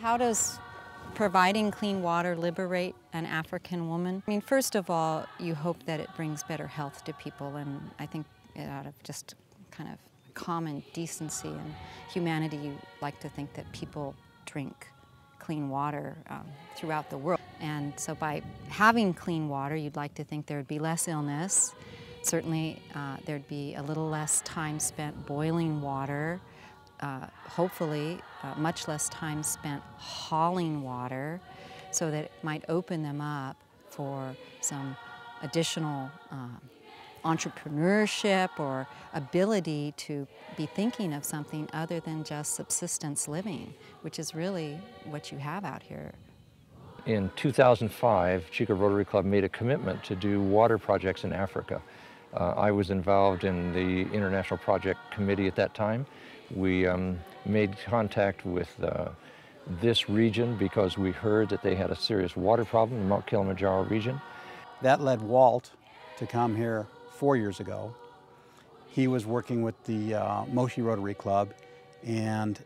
How does providing clean water liberate an African woman? I mean, first of all, you hope that it brings better health to people, and I think out of just kind of common decency and humanity, you like to think that people drink clean water throughout the world. And so by having clean water, you'd like to think there would be less illness. Certainly, there'd be a little less time spent boiling water. Hopefully, much less time spent hauling water, so that it might open them up for some additional entrepreneurship or ability to be thinking of something other than just subsistence living, which is really what you have out here. In 2005, Chico Rotary Club made a commitment to do water projects in Africa. I was involved in the International Project Committee at that time. We made contact with this region because we heard that they had a serious water problem in the Mount Kilimanjaro region. That led Walt to come here 4 years ago. He was working with the Moshi Rotary Club, and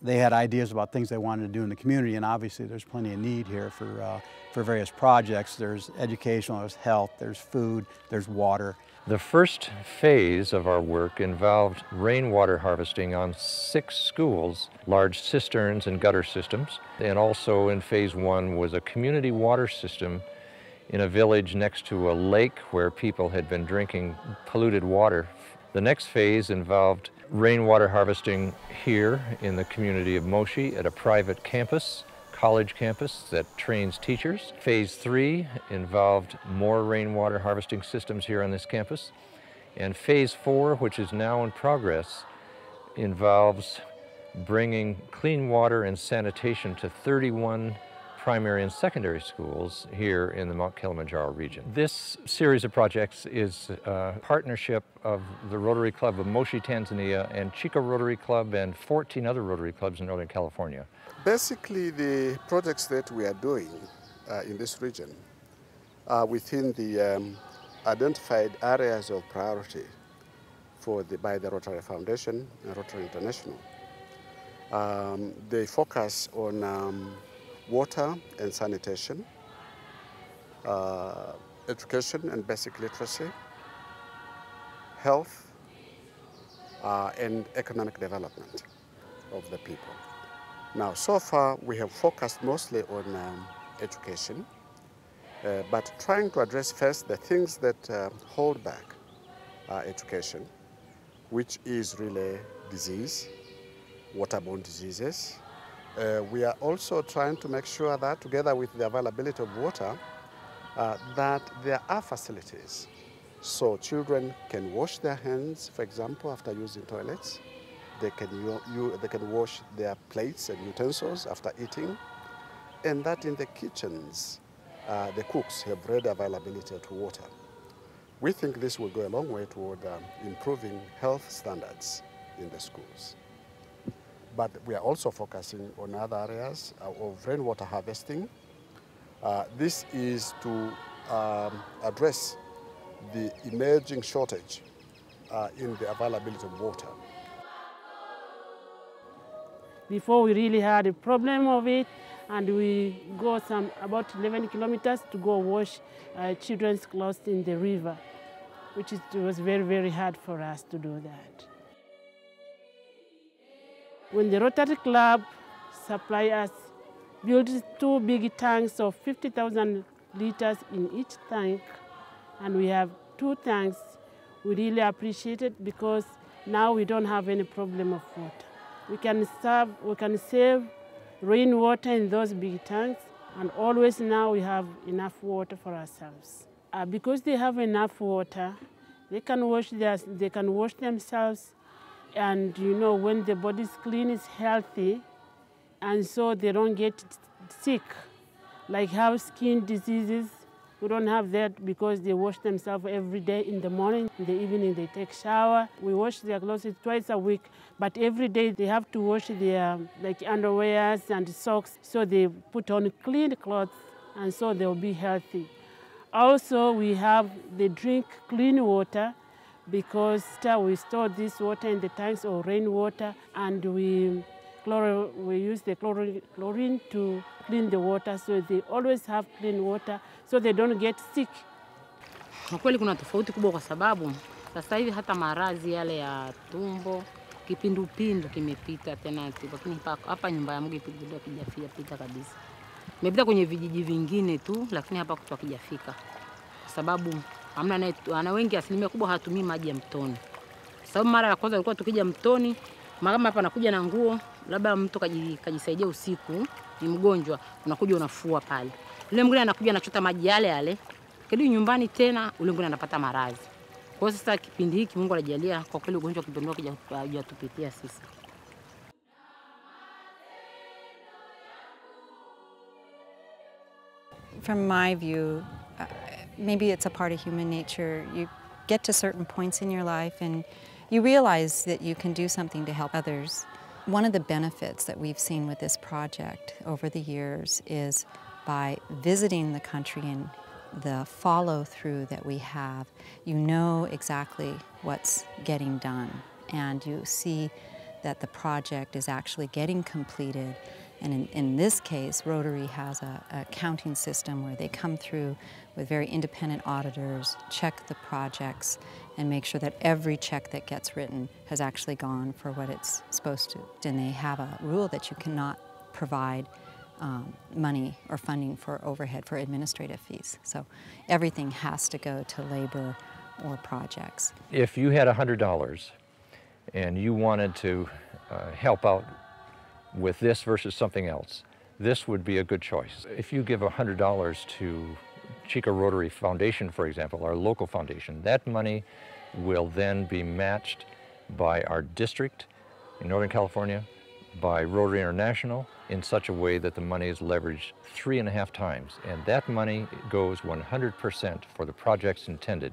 they had ideas about things they wanted to do in the community, and obviously there's plenty of need here for various projects. There's educational, there's health, there's food, there's water. The first phase of our work involved rainwater harvesting on 6 schools, large cisterns and gutter systems. And also in phase 1 was a community water system in a village next to a lake where people had been drinking polluted water. The next phase involved rainwater harvesting here in the community of Moshi at a private campus, college campus that trains teachers. Phase 3 involved more rainwater harvesting systems here on this campus. And phase 4, which is now in progress, involves bringing clean water and sanitation to 31 primary and secondary schools here in the Mount Kilimanjaro region. This series of projects is a partnership of the Rotary Club of Moshi, Tanzania, and Chico Rotary Club and 14 other Rotary clubs in Northern California. Basically, the projects that we are doing in this region are within the identified areas of priority by the Rotary Foundation and Rotary International. They focus on water and sanitation, education and basic literacy, health, and economic development of the people. Now, so far, we have focused mostly on education, but trying to address first the things that hold back education, which is really disease, waterborne diseases. We are also trying to make sure that, together with the availability of water, that there are facilities so children can wash their hands, for example, after using toilets. They can wash their plates and utensils after eating, and that in the kitchens, the cooks have ready availability to water. We think this will go a long way toward improving health standards in the schools. But we are also focusing on other areas of rainwater harvesting. This is to address the emerging shortage in the availability of water. Before we really had a problem of it, and we go about 11 kilometers to go wash children's clothes in the river, which was very, very hard for us to do that. When the Rotary Club supplied us, built 2 big tanks of 50,000 liters in each tank, and we have 2 tanks, we really appreciate it because now we don't have any problem of water. We can save rainwater in those big tanks, and always now we have enough water for ourselves. Because they have enough water, they can wash themselves, and you know, when the body's clean, it's healthy, and so they don't get sick, like have skin diseases. We don't have that because they wash themselves every day. In the morning, in the evening, they take shower. We wash their clothes twice a week, but every day they have to wash their underwears and socks, so they put on clean clothes, and so they'll be healthy. Also, they drink clean water because we store this water in the tanks or rainwater, and we we use the chlorine to clean the water, so they always have clean water, so they don't get sick. Kwa kweli kuna tofauti kubwa kwa sababu sasa hivi hata maradhi yale ya tumbo, kipindupindu kimepita tena, lakini hapa nyumba ya Mungu kipindupindu hakijafika kabisa. Imepita kwenye vijiji vingine tu, lakini hapa kwetu hakijafika. Kwa sababu ana wengi, asilimia kubwa hatumii maji ya mtoni. Sababu mara ya kwanza ilikuwa tukija mtoni, kama hapa anakuja na nguo, labda mtu kajisaidia usiku, ni mgonjwa, unakuja unafua pale. Yule mwingine anakuja anachota maji yale yale, kadi nyumbani tena ule mwingine anapata maradhi. Kwa hiyo sasa kipindi hiki Mungu anajalia kwa kweli ugonjwa kipindua hajatupitia sisi. From my view, maybe it's a part of human nature. You get to certain points in your life and you realize that you can do something to help others. One of the benefits that we've seen with this project over the years is by visiting the country and the follow-through that we have, you know exactly what's getting done, and you see that the project is actually getting completed. And in this case, Rotary has a accounting system where they come through with very independent auditors, check the projects, and make sure that every check that gets written has actually gone for what it's supposed to. And they have a rule that you cannot provide money or funding for overhead for administrative fees. So everything has to go to labor or projects. If you had $100 and you wanted to help out with this versus something else, this would be a good choice. If you give $100 to Chico Rotary Foundation, for example, our local foundation, that money will then be matched by our district in Northern California, by Rotary International, in such a way that the money is leveraged 3.5 times. And that money goes 100% for the projects intended.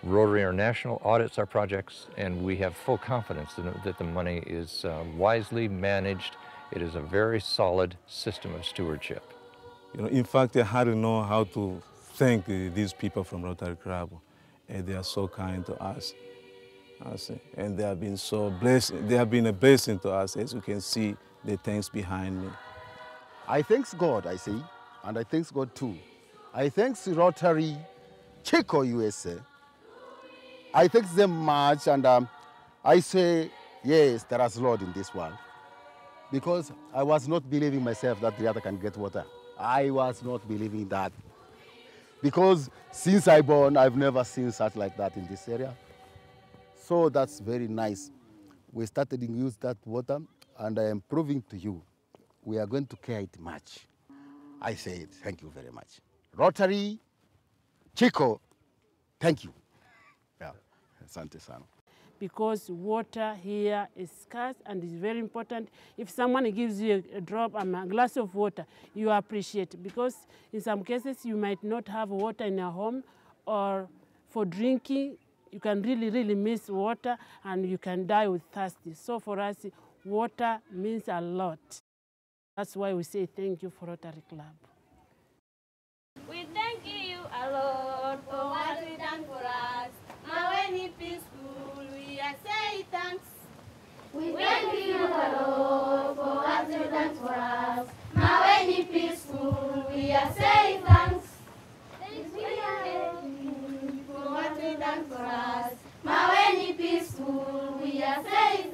Rotary International audits our projects, and we have full confidence that the money is wisely managed. It is a very solid system of stewardship. You know, in fact, I had to know how to thank these people from Rotary Club. And they are so kind to us. And they have been so blessed. They have been a blessing to us, as you can see the thanks behind me. I thank God, I say, and I thank God too. I thank Rotary Chico USA. I thank them much, and I say, yes, there is Lord in this world. Because I was not believing myself that the other can get water. I was not believing that. Because since I born, I've never seen such like that in this area. So that's very nice. We started to use that water, and I am proving to you, we are going to care it much. I say thank you very much. Rotary, Chico, thank you. Yeah, asante sana. Because water here is scarce and is very important. If someone gives you a drop, a glass of water, you appreciate it. Because in some cases, you might not have water in your home, or for drinking, you can really miss water and you can die with thirsty. So for us, water means a lot. That's why we say thank you for Rotary Club. We thank you a lot for what you done for us. Maweni peaceful, we are saying thanks. We thank you a lot for what you done for us. Maweni peaceful, we are saying thanks. Thanks for what you done for us. Maweni peaceful, we are saying thanks.